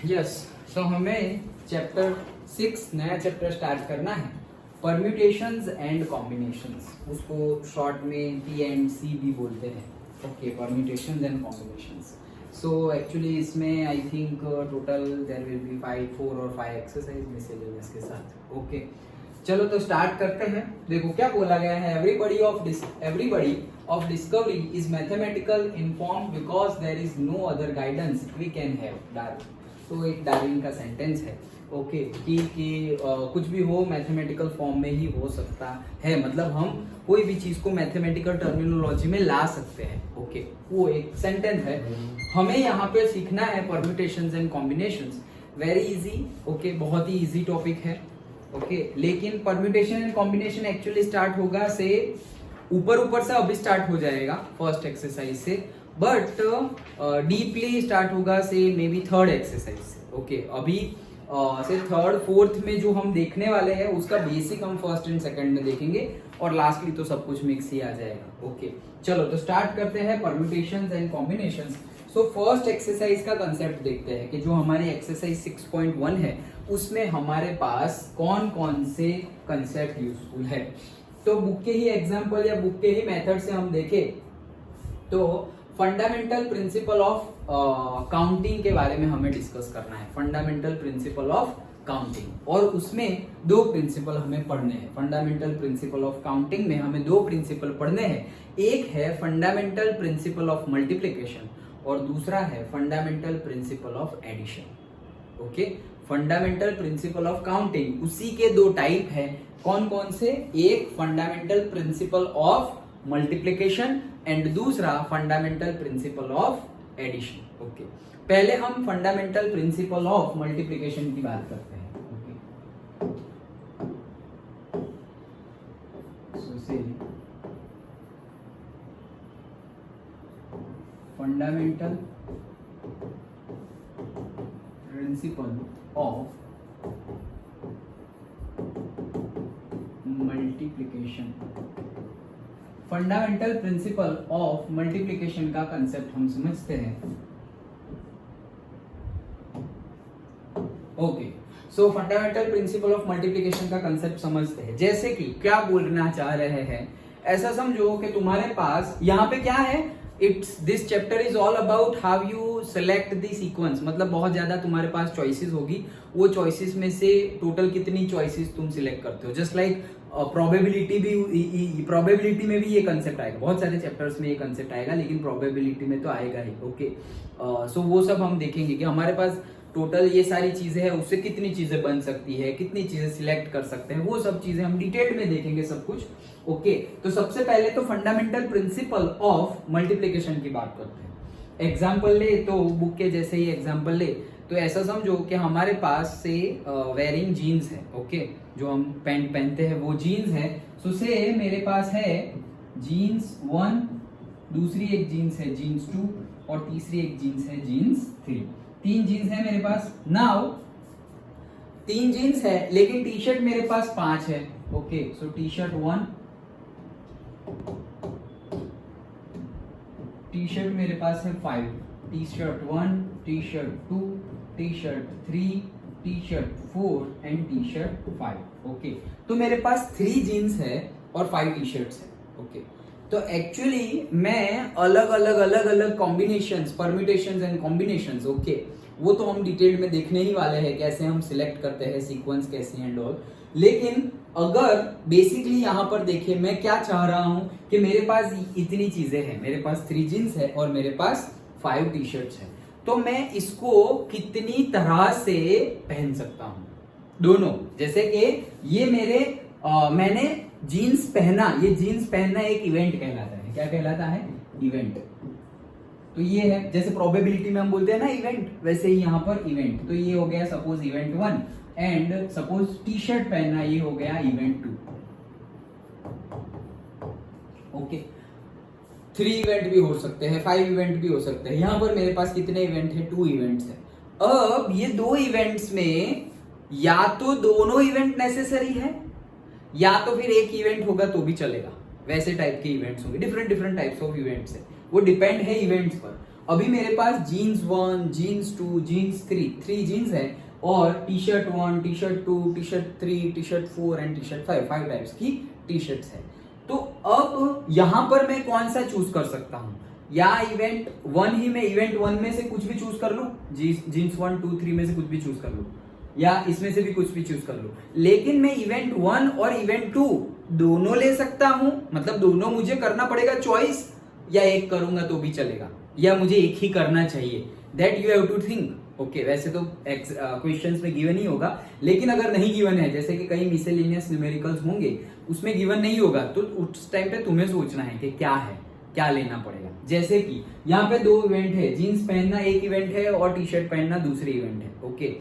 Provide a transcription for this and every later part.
Yes, सो हमें chapter 6 नया chapter start करना है, परम्यूटेशंस एंड कॉम्बिनेशंस। उसको शॉर्ट में P&C भी बोलते हैं। Okay, permutations and combinations. So actually इसमें I think total there will be 4 और 5 एक्सरसाइज मिसलेनियस के साथ। ओके, चलो तो स्टार्ट करते हैं। देखो क्या बोला गया है, everybody of discovery is mathematical inform because there is no other guidance we can have. Darwin, तो एक डार्विन का सेंटेंस है। ओके, कि कुछ भी हो मैथमेटिकल फॉर्म में ही हो सकता है, मतलब हम कोई भी चीज को मैथमेटिकल टर्मिनोलॉजी में ला सकते हैं। ओके, वो एक सेंटेंस है। हमें यहाँ पे सीखना है permutations and combinations. Very easy. Okay, बहुत ही इजी टॉपिक है। ओके, लेकिन permutation and combination actually start होगा से ऊपर से अभी स्टार्ट हो जाएगा फर्स्ट एक्सरसाइज से, बट डीपली स्टार्ट होगा से मे बी थर्ड एक्सरसाइज से। ओके, अभी से थर्ड फोर्थ में जो हम देखने वाले हैं उसका बेसिक हम फर्स्ट एंड सेकंड में देखेंगे और लास्टली तो सब कुछ मिक्स ही आ जाएगा। ओके, चलो तो स्टार्ट करते हैं permutations and combinations. So first exercise का कंसेप्ट देखते हैं कि जो हमारी एक्सरसाइज 6.1 है उसमें हमारे पास कौन कौन से कंसेप्ट यूजफुल है। तो बुक के ही एग्जांपल या बुक के ही मेथड से हम देखें तो फंडामेंटल प्रिंसिपल ऑफ काउंटिंग के बारे में हमें डिस्कस करना है। फंडामेंटल प्रिंसिपल ऑफ काउंटिंग, और उसमें दो प्रिंसिपल हमें पढ़ने हैं। फंडामेंटल प्रिंसिपल ऑफ काउंटिंग में हमें दो प्रिंसिपल पढ़ने हैं। एक है फंडामेंटल प्रिंसिपल ऑफ मल्टीप्लिकेशन और दूसरा है fundamental principle of addition. Okay, fundamental principle of counting उसी के दो टाइप है। कौन कौन से? एक fundamental principle of multiplication and दूसरा fundamental principle of addition. Okay, पहले हम फंडामेंटल प्रिंसिपल ऑफ मल्टीप्लिकेशन की बात करते हैं। ओके, सो से fundamental principle of multiplication. Fundamental principle of multiplication का कंसेप्ट हम समझते हैं। Okay, so fundamental principle of multiplication का कंसेप्ट समझते हैं। जैसे कि क्या बोलना चाह रहे हैं, ऐसा समझो कि तुम्हारे पास यहाँ पे क्या है, this chapter is all about how you select the sequence. मतलब बहुत ज्यादा तुम्हारे पास चॉइसेस होगी, वो चॉइसेस में से टोटल कितनी चॉइसेस तुम सिलेक्ट करते हो। जस्ट लाइक प्रोबेबिलिटी में भी ये कंसेप्ट आएगा। बहुत सारे चैप्टर्स में ये कंसेप्ट आएगा, लेकिन प्रोबेबिलिटी में तो आएगा ही। ओके, सो वो सब हम देखेंगे कि हमारे पास टोटल ये सारी चीजें हैं, उससे कितनी चीजें बन सकती है, कितनी चीजें सिलेक्ट कर सकते हैं, वो सब चीजें हम डिटेल में देखेंगे सब कुछ। ओके, तो सबसे पहले तो फंडामेंटल प्रिंसिपल ऑफ मल्टीप्लिकेशन की बात करते हैं। एग्जाम्पल ले तो बुक के जैसे ही एग्जाम्पल ले तो ऐसा समझो कि हमारे पास से वेयरिंग जीन्स है। ओके, जो हम पैंट पहनते हैं वो जीन्स है। सो से मेरे पास है जीन्स 1, दूसरी एक जीन्स है जीन्स 2 और तीसरी एक जीन्स है जीन्स 3। 3 जीन्स है मेरे पास। नाउ 3 जीन्स है लेकिन टी शर्ट मेरे पास 5 है। Okay, so T shirt 1, T shirt मेरे पास है 5, T shirt 1, T shirt 2, T shirt 3, T shirt 4 and T shirt 5। Okay, तो मेरे पास 3 जीन्स है और 5 टी शर्ट्स है। ओके, तो एक्चुअली मैं अलग अलग combinations, permutations and combinations, okay, वो तो हम डिटेल में देखने ही वाले हैं, कैसे हम सिलेक्ट करते हैं सीक्वेंस कैसे एंड ऑल। लेकिन अगर बेसिकली यहाँ पर देखें, मैं क्या चाह रहा हूं कि मेरे पास इतनी चीजें हैं, मेरे पास 3 जीन्स है और मेरे पास 5 टी शर्ट्स है, तो मैं इसको कितनी तरह से पहन सकता हूं दोनों। जैसे कि ये मैंने जीन्स पहना, ये जीन्स पहनना एक इवेंट कहलाता है। क्या कहलाता है? इवेंट। तो ये है, जैसे प्रोबेबिलिटी में हम बोलते हैं ना इवेंट, वैसे ही यहाँ पर इवेंट। तो ये हो गया suppose event 1 and suppose T shirt पहनना, ये हो गया इवेंट 2। ओके, 3 इवेंट भी हो सकते हैं, 5 इवेंट भी हो सकते हैं। यहां पर मेरे पास कितने इवेंट है? 2 इवेंट्स है। अब ये 2 इवेंट्स में या तो दोनों इवेंट नेसेसरी है या तो फिर एक इवेंट होगा तो भी चलेगा। वैसे टाइप के इवेंट्स होंगे, डिफरेंट टाइप्स ऑफ इवेंट्स है, वो डिपेंड है इवेंट्स पर। अभी मेरे पास जीन्स 1, जीन्स 2, जीन्स 3 जीन्स है और T shirt 1, T shirt 2, T shirt 3, T shirt 4 and T shirt 5 types की टी शर्ट्स है। तो अब यहां पर मैं कौन सा चूज कर सकता हूं? या इवेंट 1 ही मैं इवेंट 1 में से कुछ भी चूज कर लूं, जीन्स 1, 2, 3 में से कुछ भी चूज कर लूं, या इसमें से भी कुछ भी चूज कर लूं, लेकिन मैं इवेंट 1 और इवेंट 2 दोनों ले सकता हूं, मतलब दोनों मुझे करना पड़ेगा चॉइस, या एक करूंगा तो भी चलेगा, या मुझे एक ही करना चाहिए, that you have to think. Okay, वैसे तो क्वेश्चंस में गिवन ही होगा, लेकिन अगर नहीं गिवन है, जैसे कि कई मिसलेनियस न्यूमेरिकल्स होंगे उसमें गिवन नहीं होगा, तो उस टाइम पे तुम्हें सोचना है कि क्या है, क्या लेना पड़ेगा। जैसे कि यहाँ पे 2 इवेंट है, जीन्स पहनना एक इवेंट है और टी शर्ट पहनना दूसरी इवेंट है। ओके,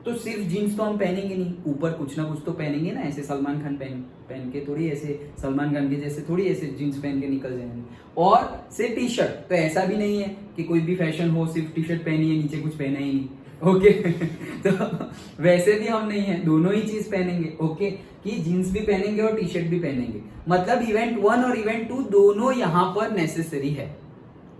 तो सिर्फ जीन्स तो हम पहनेंगे नहीं, ऊपर कुछ ना कुछ तो पहनेंगे ना, ऐसे सलमान खान पहन के थोड़ी, ऐसे सलमान खान के जैसे थोड़ी ऐसे जीन्स पहन के निकल जाएंगे। और सिर्फ टी शर्ट, तो ऐसा भी नहीं है कि कोई भी फैशन हो सिर्फ टी शर्ट पहनी है, नीचे कुछ पहना ही नहीं। ओके तो वैसे भी हम नहीं है, दोनों ही चीज पहनेंगे। ओके, कि जीन्स भी पहनेंगे और टी शर्ट भी पहनेंगे, मतलब इवेंट 1 और इवेंट 2 दोनों यहाँ पर नेसेसरी है।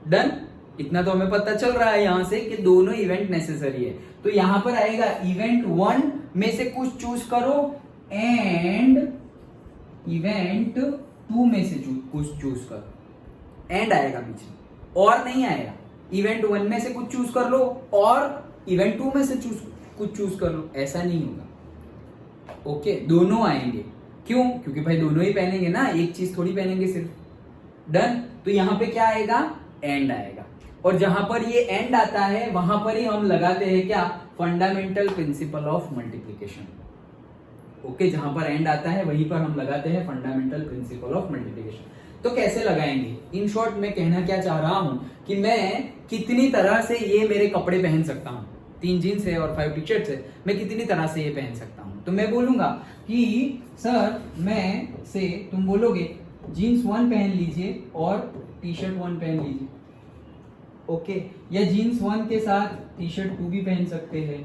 डन, इतना तो हमें पता चल रहा है यहाँ से कि दोनों इवेंट नेसेसरी है। तो यहां पर आएगा इवेंट 1 में से कुछ चूज करो एंड इवेंट 2 में से कुछ चूज करो, एंड आएगा बीच में, और नहीं आएगा। इवेंट 1 में से कुछ चूज कर लो और इवेंट 2 में से कुछ चूज कर लो, ऐसा नहीं होगा। ओके, दोनों आएंगे। क्यों? क्योंकि भाई दोनों ही पहनेंगे ना, एक चीज थोड़ी पहनेंगे सिर्फ। डन, तो यहां पे क्या आएगा? एंड आएगा। और जहां पर ये एंड आता है वहां पर ही हम लगाते हैं क्या? Fundamental principle of multiplication. Okay, जहां पर एंड आता है वहीं पर हम लगाते हैं फंडामेंटल प्रिंसिपल ऑफ मल्टीप्लिकेशन। तो कैसे लगाएंगे? इन शॉर्ट में कहना क्या चाह रहा हूं कि मैं कितनी तरह से ये मेरे कपड़े पहन सकता हूं। 3 जीन्स है और 5 टी शर्ट्स है, मैं कितनी तरह से ये पहन सकता हूं। तो मैं बोलूंगा कि सर मैं से, तुम बोलोगे जीन्स 1 पहन लीजिए और टी शर्ट 1 पहन लीजिए। ओके, या जीन्स 1 के साथ टी शर्ट 2 भी पहन सकते हैं,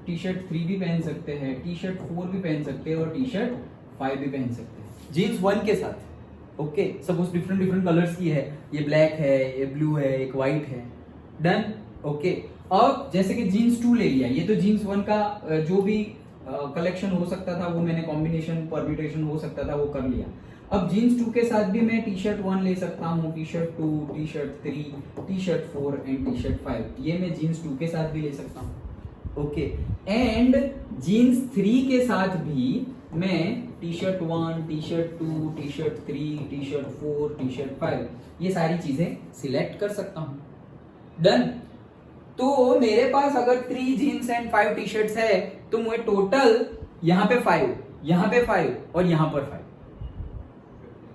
टी शर्ट 3 भी पहन सकते हैं, टी शर्ट 4 भी पहन सकते हैं और टी शर्ट 5 भी पहन सकते हैं जीन्स 1 के साथ। ओके, सपोज डिफरेंट कलर्स की है, ये ब्लैक है, ये ब्लू है, एक व्हाइट है। डन। ओके, अब जैसे कि जीन्स 2 ले लिया, ये तो जीन्स 1 का जो भी कलेक्शन हो सकता था वो मैंने कॉम्बिनेशन परम्यूटेशन हो सकता था वो कर लिया। अब जीन्स 2 के साथ भी मैं टी शर्ट 1 ले सकता हूँ, T shirt 2, T shirt 3, T shirt 4 and T shirt 5, ये मैं जीन्स 2 के साथ भी ले सकता हूँ। ओके, एंड जीन्स 3 के साथ भी मैं T shirt 1, T shirt 2, T shirt 3, T shirt 4, T shirt 5, ये सारी चीजें सिलेक्ट कर सकता हूँ। डन। तो मेरे पास अगर 3 जीन्स एंड 5 टी शर्ट्स है तो मुझे टोटल यहाँ पे 5, यहाँ पे 5 और यहाँ पर 5,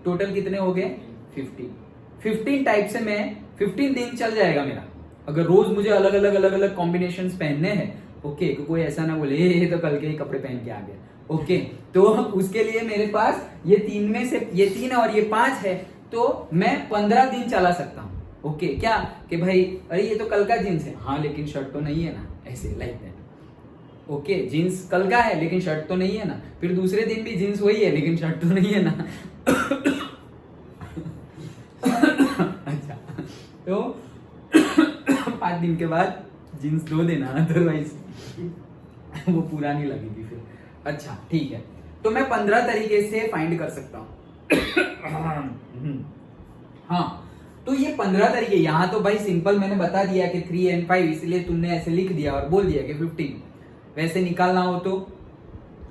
टोटल कितने हो गए? 15 टाइप से मैं 15 दिन चल जाएगा मेरा, अगर रोज मुझे अलग अलग कॉम्बिनेशंस पहनने हैं। ओके, कोई ऐसा ना बोले ये तो कल के ही कपड़े पहन के आ गया। ओके, तो उसके लिए मेरे पास ये 3 में से ये 3 और ये 5 है, तो मैं 15 दिन चला सकता हूँ। ओके, क्या कि भाई अरे ये तो कल का जीन्स है, हाँ लेकिन शर्ट तो नहीं है ना, ऐसे लाइक दैट। ओके, जीन्स कल का है लेकिन शर्ट तो नहीं है ना, फिर दूसरे दिन भी जीन्स वही है लेकिन शर्ट तो नहीं है ना। अच्छा, तो 5 दिन के बाद जीन्स धो देना, अदरवाइज वो पुरानी लगेगी फिर। अच्छा ठीक है, तो मैं 15 तरीके से फाइंड कर सकता हूँ। हाँ, तो ये 15 तरीके, यहाँ तो भाई सिंपल मैंने बता दिया कि 3 and 5, इसलिए तुमने ऐसे लिख दिया और बोल दिया कि 15। वैसे निकालना हो तो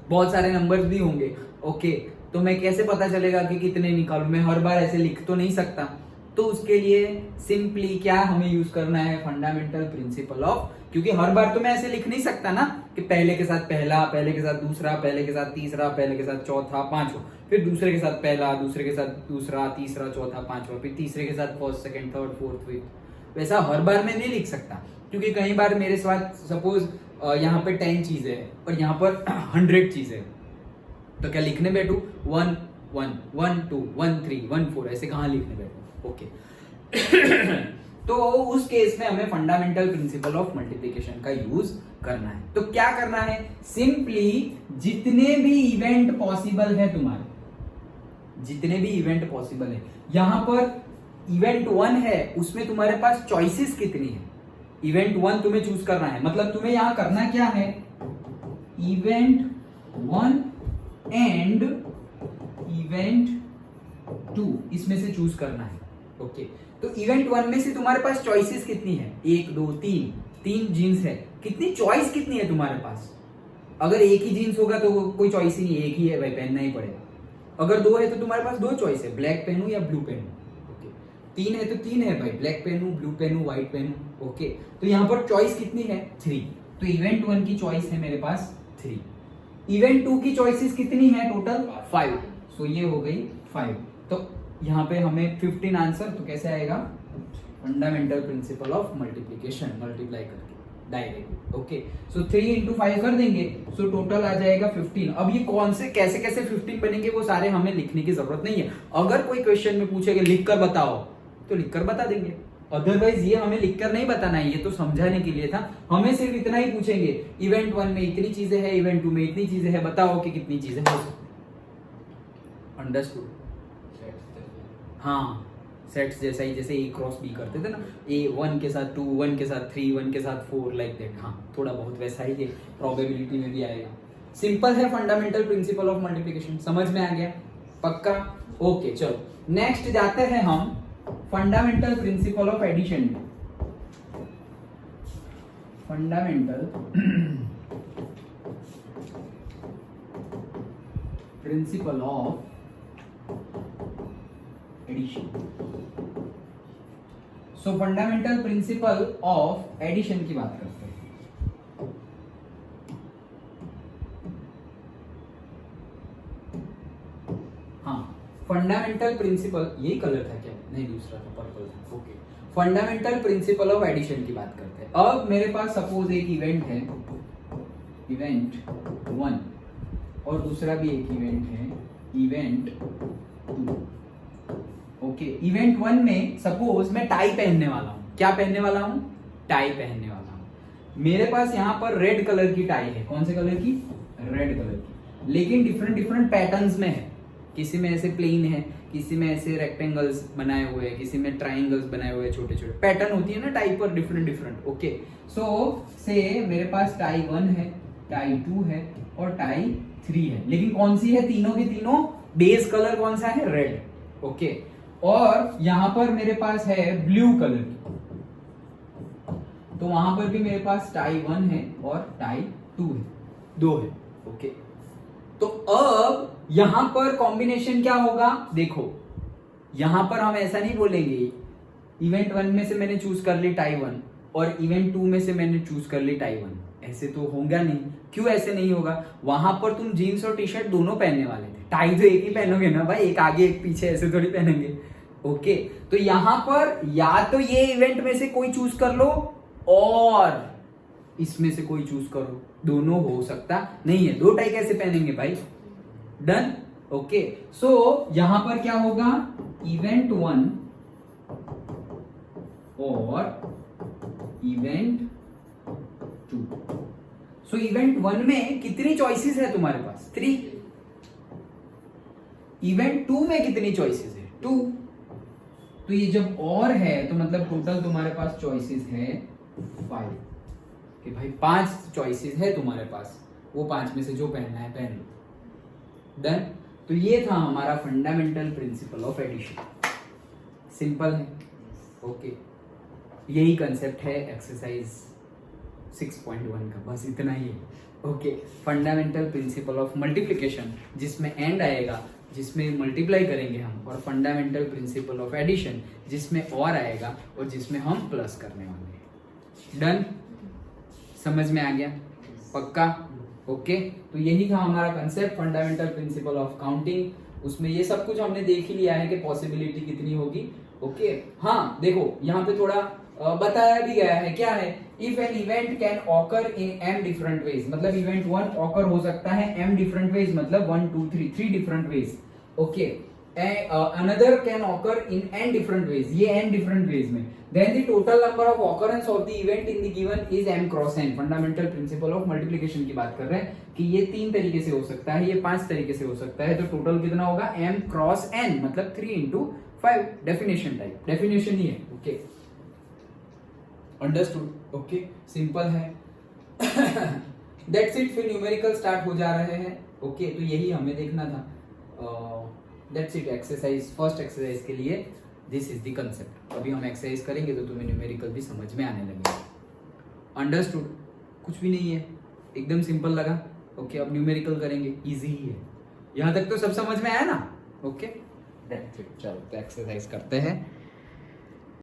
बहुत सारे नंबर्स भी होंगे। ओके, तो मैं कैसे पता चलेगा कि कितने निकालूं? मैं हर बार ऐसे लिख तो नहीं सकता, तो उसके लिए सिंपली क्या हमें यूज करना है? फंडामेंटल प्रिंसिपल ऑफ, क्योंकि हर बार तो मैं ऐसे लिख नहीं सकता ना कि पहले के साथ पहला, पहले के साथ दूसरा, पहले के साथ तीसरा, पहले के साथ चौथा, पांचवा, फिर दूसरे के साथ पहला, दूसरे के साथ दूसरा, तीसरा, चौथा, पांचवा, फिर तीसरे के साथ first, second, third, fourth, fifth. वैसा हर बार मैं नहीं लिख सकता, क्योंकि कई बार मेरे साथ सपोज यहाँ पे 10 चीजें हैं और यहाँ पर 100 चीजें हैं, तो क्या लिखने बैठू 1 1 1 2 1 3 1 4, ऐसे कहाँ लिखने बैठू? ओके। तो उस केस में हमें फंडामेंटल प्रिंसिपल ऑफ मल्टीप्लिकेशन का यूज करना है। तो क्या करना है? सिंपली जितने भी इवेंट पॉसिबल है तुम्हारे, जितने भी इवेंट पॉसिबल है, यहां पर इवेंट 1 है उसमें तुम्हारे पास चॉइसेस कितनी है? इवेंट 1 तुम्हें चूज करना है, मतलब तुम्हें यहां करना क्या है, इवेंट 1 एंड इवेंट 2 इसमें से चूज करना है। ओके, तो इवेंट 1 में से तुम्हारे पास चॉइसेस कितनी है? 1 2 3 जीन्स है, कितनी चॉइस कितनी है तुम्हारे पास? अगर एक ही जीन्स होगा तो कोई चॉइस ही नहीं, एक ही है भाई, पहनना ही पड़ेगा। अगर 2 है तो तुम्हारे पास 2 चॉइस है, ब्लैक पहनूं या ब्लू पहनूं। ओके, 3 है तो 3 है भाई, ब्लैक पहनूं, ब्लू पहनूं, व्हाइट पहनूं। ओके, तो यहाँ पर चॉइस कितनी है? 3। तो इवेंट 1 की चॉइस है मेरे पास 3। इवेंट 2 की चॉइसेस कितनी है? टोटल 5। सो ये हो गई 5। तो यहाँ पे हमें 15 आंसर, तो कैसे आएगा? Fundamental principle of multiplication, multiply करके डायरेक्ट। ओके, सो 3 into 5 कर देंगे, सो टोटल आ जाएगा 15। अब ये कौन से कैसे कैसे 15 बनेंगे वो सारे हमें लिखने की जरूरत नहीं है। अगर कोई क्वेश्चन में पूछेगा लिख कर बताओ तो लिख कर बता देंगे, अदरवाइज ये हमें लिख कर नहीं बताना है, ये तो समझाने के लिए था। हमें सिर्फ इतना ही पूछेंगे, इवेंट 1 में इतनी चीजें हैं, इवेंट 2 में इतनी चीजें हैं, बताओ कि कितनी चीजें हो सकती। अंडरस्टूड? हाँ, सेट्स जैसा ही, जैसे ए क्रॉस बी करते थे ना, ए 1 के साथ 2, 1 के साथ 3, 1 के साथ 4, लाइक दैट। हाँ, थोड़ा बहुत वैसा ही है, प्रोबेबिलिटी में भी आएगा। सिंपल है फंडामेंटल प्रिंसिपल ऑफ मल्टीप्लिकेशन, समझ में आ गया? पक्का? ओके, चलो नेक्स्ट जाते हैं हम फंडामेंटल प्रिंसिपल ऑफ एडिशन में। Fundamental principle of addition. So fundamental principle of addition की बात करते हैं। हाँ, फंडामेंटल प्रिंसिपल, यही कलर था क्या? नहीं, दूसरा था, पर्पल था। Okay, fundamental principle of addition की बात करते हैं। अब मेरे पास सपोज एक इवेंट है, इवेंट 1, और दूसरा भी एक इवेंट है, इवेंट 2। ओके, इवेंट 1 में सपोज मैं टाई पहनने वाला हूं। क्या पहनने वाला हूं? टाई पहनने वाला हूं। मेरे पास यहां पर रेड कलर की टाई है। कौन से कलर की? रेड कलर की, लेकिन डिफरेंट डिफरेंट पैटर्न्स में है। किसी में ऐसे प्लेन है, किसी में ऐसे रेक्टेंगल्स बनाए हुए हैं, किसी में ट्राइंगल्स बनाए हुए हैं, छोटे छोटे पैटर्न होती है ना टाई पर, डिफरेंट डिफरेंट। ओके, सो से मेरे पास टाई 1 है, टाई 2 है और टाई 3 है, लेकिन कौन सी है? तीनों की तीनों बेस कलर कौन सा है? रेड। ओके, और यहां पर मेरे पास है ब्लू कलर की, तो वहां पर भी मेरे पास टाई 1 है और टाई 2 है, 2 है। ओके, तो अब यहां पर कॉम्बिनेशन क्या होगा? देखो, यहां पर हम ऐसा नहीं बोलेंगे इवेंट 1 में से मैंने चूज कर ली टाई 1 और इवेंट 2 में से मैंने चूज कर ली टाई 1, ऐसे तो होगा नहीं। क्यों ऐसे नहीं होगा? वहां पर तुम जीन्स और टी शर्ट दोनों पहनने वाले थे, टाई तो एक ही पहनोगे ना भाई, एक आगे एक पीछे, ऐसे थोड़ी पहनेंगे। ओके, तो यहां पर या तो ये इवेंट में से कोई चूज कर लो और इसमें से कोई चूज करो, दोनों हो सकता नहीं है। 2 टाई कैसे पहनेंगे भाई? डन? ओके, सो यहां पर क्या होगा? इवेंट 1 और इवेंट 2। सो इवेंट 1 में कितनी चॉइसेस है तुम्हारे पास? 3। इवेंट 2 में कितनी चॉइसेस है? 2। तो ये जब और है तो मतलब टोटल तुम्हारे पास चॉइसेस है 5, कि भाई 5 चॉइसेस है तुम्हारे पास, वो 5 में से जो पहनना है पहन लो। डन? तो ये था हमारा fundamental principle of addition. Simple है। ओके, यही कंसेप्ट है एक्सरसाइज 6.1 का, बस इतना ही है। Okay, fundamental principle of multiplication, जिसमें एंड आएगा, जिसमें मल्टीप्लाई करेंगे हम, और फंडामेंटल प्रिंसिपल ऑफ एडिशन जिसमें और आएगा और जिसमें हम प्लस करने वाले हैं। डन? समझ में आ गया? पक्का? ओके, तो यही था हमारा concept fundamental principle of counting. उसमें ये सब कुछ हमने देख ही लिया है कि पॉसिबिलिटी कितनी होगी। ओके, हाँ देखो यहाँ पे थोड़ा बताया भी गया है, क्या है? If an event can occur in m different ways, मतलब इवेंट 1 ऑकर हो सकता है m डिफरेंट वेज, मतलब 1 2 3 different ways. Okay, another can occur in n different ways, ये n डिफरेंट वेज में, then the total number of occurrences of the event in the given is m cross n। Fundamental principle of multiplication की बात कर रहे हैं कि ये 3 तरीके से हो सकता है, ये 5 तरीके से हो सकता है, तो टोटल कितना होगा? m क्रॉस n, मतलब 3 into 5 डेफिनेशन टाइप, डेफिनेशन ही है, ओके अंडरस्टूड, ओके सिंपल है। दैट्स इट, फिर न्यूमेरिकल स्टार्ट हो जा रहे हैं, ओके तो यही हमें देखना था। That's it, exercise first exercise के लिए दिस इज द कंसेप्ट। अभी हम एक्सरसाइज करेंगे तो तुम्हें न्यूमेरिकल भी समझ में आने लगेगा। अंडरस्टूड, कुछ भी नहीं है, एकदम सिंपल लगा, ओके अब न्यूमेरिकल करेंगे, इजी ही है। यहाँ तक तो सब समझ में आया ना, ओके दैट्स इट। चलो तो एक्सरसाइज करते हैं।